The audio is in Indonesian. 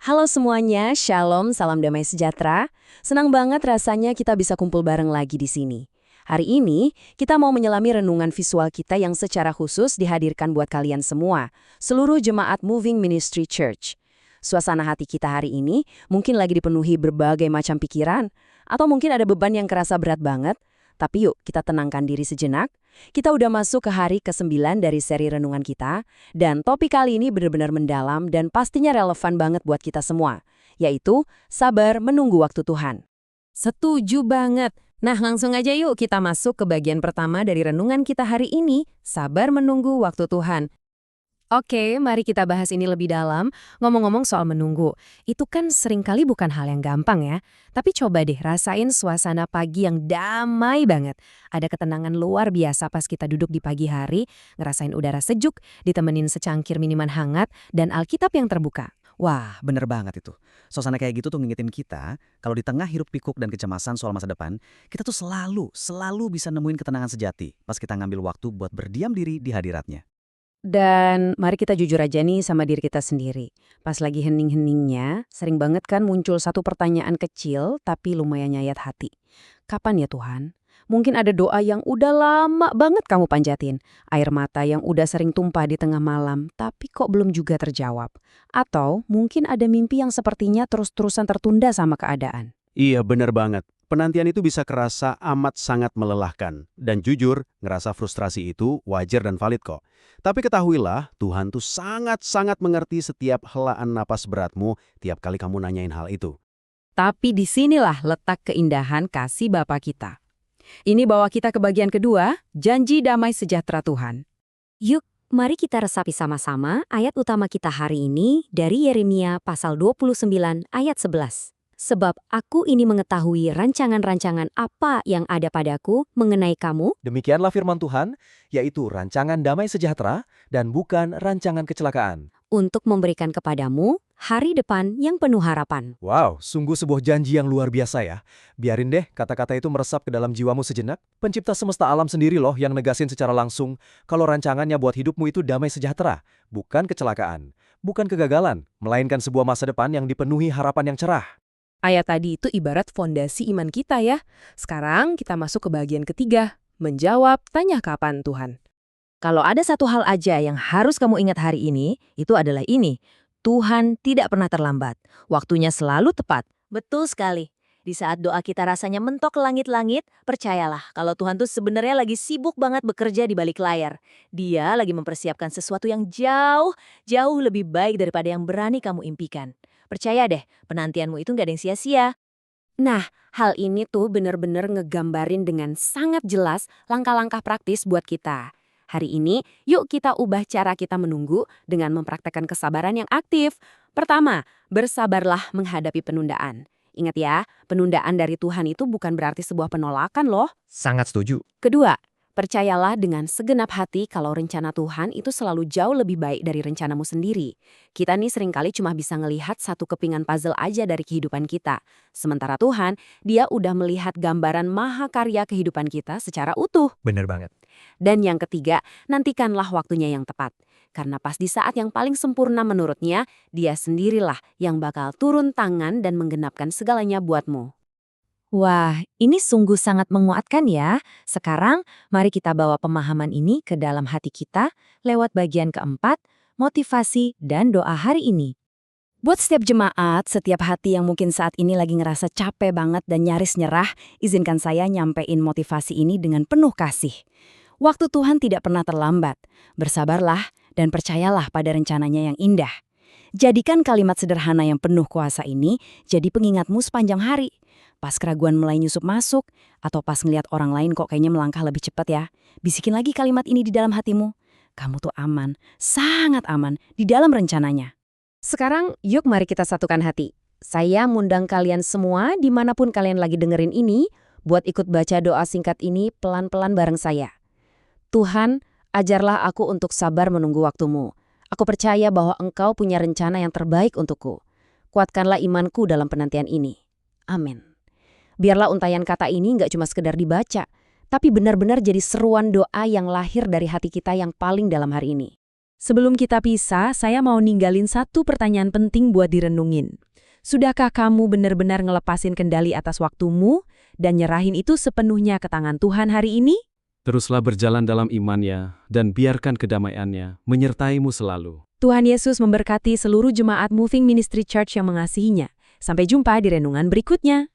Halo semuanya, Shalom, salam damai sejahtera. Senang banget rasanya kita bisa kumpul bareng lagi di sini. Hari ini, kita mau menyelami renungan visual kita yang secara khusus dihadirkan buat kalian semua, seluruh jemaat Moving Ministry Church. Suasana hati kita hari ini mungkin lagi dipenuhi berbagai macam pikiran, atau mungkin ada beban yang kerasa berat banget. Tapi yuk, kita tenangkan diri sejenak. Kita udah masuk ke hari ke-9 dari seri renungan kita, dan topik kali ini benar-benar mendalam dan pastinya relevan banget buat kita semua, yaitu sabar menunggu waktu Tuhan. Setuju banget. Nah, langsung aja yuk kita masuk ke bagian pertama dari renungan kita hari ini, sabar menunggu waktu Tuhan. Oke, mari kita bahas ini lebih dalam. Ngomong-ngomong soal menunggu, itu kan seringkali bukan hal yang gampang ya. Tapi coba deh rasain suasana pagi yang damai banget. Ada ketenangan luar biasa pas kita duduk di pagi hari, ngerasain udara sejuk, ditemenin secangkir minuman hangat, dan Alkitab yang terbuka. Wah, bener banget itu. Suasana kayak gitu tuh ngingetin kita, kalau di tengah hiruk pikuk dan kecemasan soal masa depan, kita tuh selalu bisa nemuin ketenangan sejati pas kita ngambil waktu buat berdiam diri di hadiratnya. Dan mari kita jujur aja nih sama diri kita sendiri. Pas lagi hening-heningnya, sering banget kan muncul satu pertanyaan kecil tapi lumayan nyayat hati. Kapan ya Tuhan? Mungkin ada doa yang udah lama banget kamu panjatin. Air mata yang udah sering tumpah di tengah malam, tapi kok belum juga terjawab. Atau mungkin ada mimpi yang sepertinya terus-terusan tertunda sama keadaan. Iya, bener banget. Penantian itu bisa kerasa amat sangat melelahkan. Dan jujur, ngerasa frustrasi itu wajar dan valid kok. Tapi ketahuilah, Tuhan tuh sangat-sangat mengerti setiap helaan napas beratmu tiap kali kamu nanyain hal itu. Tapi disinilah letak keindahan kasih Bapa kita. Ini bawa kita ke bagian kedua, janji damai sejahtera Tuhan. Yuk, mari kita resapi sama-sama ayat utama kita hari ini dari Yeremia pasal 29 ayat 11. Sebab aku ini mengetahui rancangan-rancangan apa yang ada padaku mengenai kamu. Demikianlah firman Tuhan, yaitu rancangan damai sejahtera dan bukan rancangan kecelakaan. Untuk memberikan kepadamu hari depan yang penuh harapan. Wow, sungguh sebuah janji yang luar biasa ya. Biarin deh kata-kata itu meresap ke dalam jiwamu sejenak. Pencipta semesta alam sendiri loh yang negasin secara langsung kalau rancangannya buat hidupmu itu damai sejahtera, bukan kecelakaan, bukan kegagalan, melainkan sebuah masa depan yang dipenuhi harapan yang cerah. Ayat tadi itu ibarat fondasi iman kita ya. Sekarang kita masuk ke bagian ketiga, menjawab tanya kapan Tuhan. Kalau ada satu hal aja yang harus kamu ingat hari ini, itu adalah ini. Tuhan tidak pernah terlambat. Waktunya selalu tepat. Betul sekali. Di saat doa kita rasanya mentok ke langit-langit, percayalah kalau Tuhan tuh sebenarnya lagi sibuk banget bekerja di balik layar. Dia lagi mempersiapkan sesuatu yang jauh lebih baik daripada yang berani kamu impikan. Percaya deh, penantianmu itu nggak ada yang sia-sia. Nah, hal ini tuh benar-benar ngegambarin dengan sangat jelas langkah-langkah praktis buat kita. Hari ini, yuk kita ubah cara kita menunggu dengan mempraktekkan kesabaran yang aktif. Pertama, bersabarlah menghadapi penundaan. Ingat ya, penundaan dari Tuhan itu bukan berarti sebuah penolakan loh. Sangat setuju. Kedua, percayalah dengan segenap hati kalau rencana Tuhan itu selalu jauh lebih baik dari rencanamu sendiri. Kita nih seringkali cuma bisa ngelihat satu kepingan puzzle aja dari kehidupan kita. Sementara Tuhan, dia udah melihat gambaran mahakarya kehidupan kita secara utuh. Bener banget. Dan yang ketiga, nantikanlah waktunya yang tepat. Karena pas di saat yang paling sempurna menurutnya, dia sendirilah yang bakal turun tangan dan menggenapkan segalanya buatmu. Wah, ini sungguh sangat menguatkan ya. Sekarang, mari kita bawa pemahaman ini ke dalam hati kita lewat bagian keempat, motivasi dan doa hari ini. Buat setiap jemaat, setiap hati yang mungkin saat ini lagi ngerasa capek banget dan nyaris nyerah, izinkan saya nyampein motivasi ini dengan penuh kasih. Waktu Tuhan tidak pernah terlambat. Bersabarlah dan percayalah pada rencananya yang indah. Jadikan kalimat sederhana yang penuh kuasa ini jadi pengingatmu sepanjang hari. Pas keraguan mulai nyusup masuk, atau pas ngeliat orang lain kok kayaknya melangkah lebih cepat ya, bisikin lagi kalimat ini di dalam hatimu. Kamu tuh aman, sangat aman, di dalam rencananya. Sekarang, yuk mari kita satukan hati. Saya mengundang kalian semua dimanapun kalian lagi dengerin ini, buat ikut baca doa singkat ini pelan-pelan bareng saya. Tuhan, ajarlah aku untuk sabar menunggu waktumu. Aku percaya bahwa Engkau punya rencana yang terbaik untukku. Kuatkanlah imanku dalam penantian ini. Amin. Biarlah untayan kata ini nggak cuma sekedar dibaca, tapi benar-benar jadi seruan doa yang lahir dari hati kita yang paling dalam hari ini. Sebelum kita pisah, saya mau ninggalin satu pertanyaan penting buat direnungin. Sudahkah kamu benar-benar ngelepasin kendali atas waktumu dan nyerahin itu sepenuhnya ke tangan Tuhan hari ini? Teruslah berjalan dalam imannya dan biarkan kedamaiannya menyertaimu selalu. Tuhan Yesus memberkati seluruh jemaat Moving Ministry Church yang mengasihinya. Sampai jumpa di renungan berikutnya.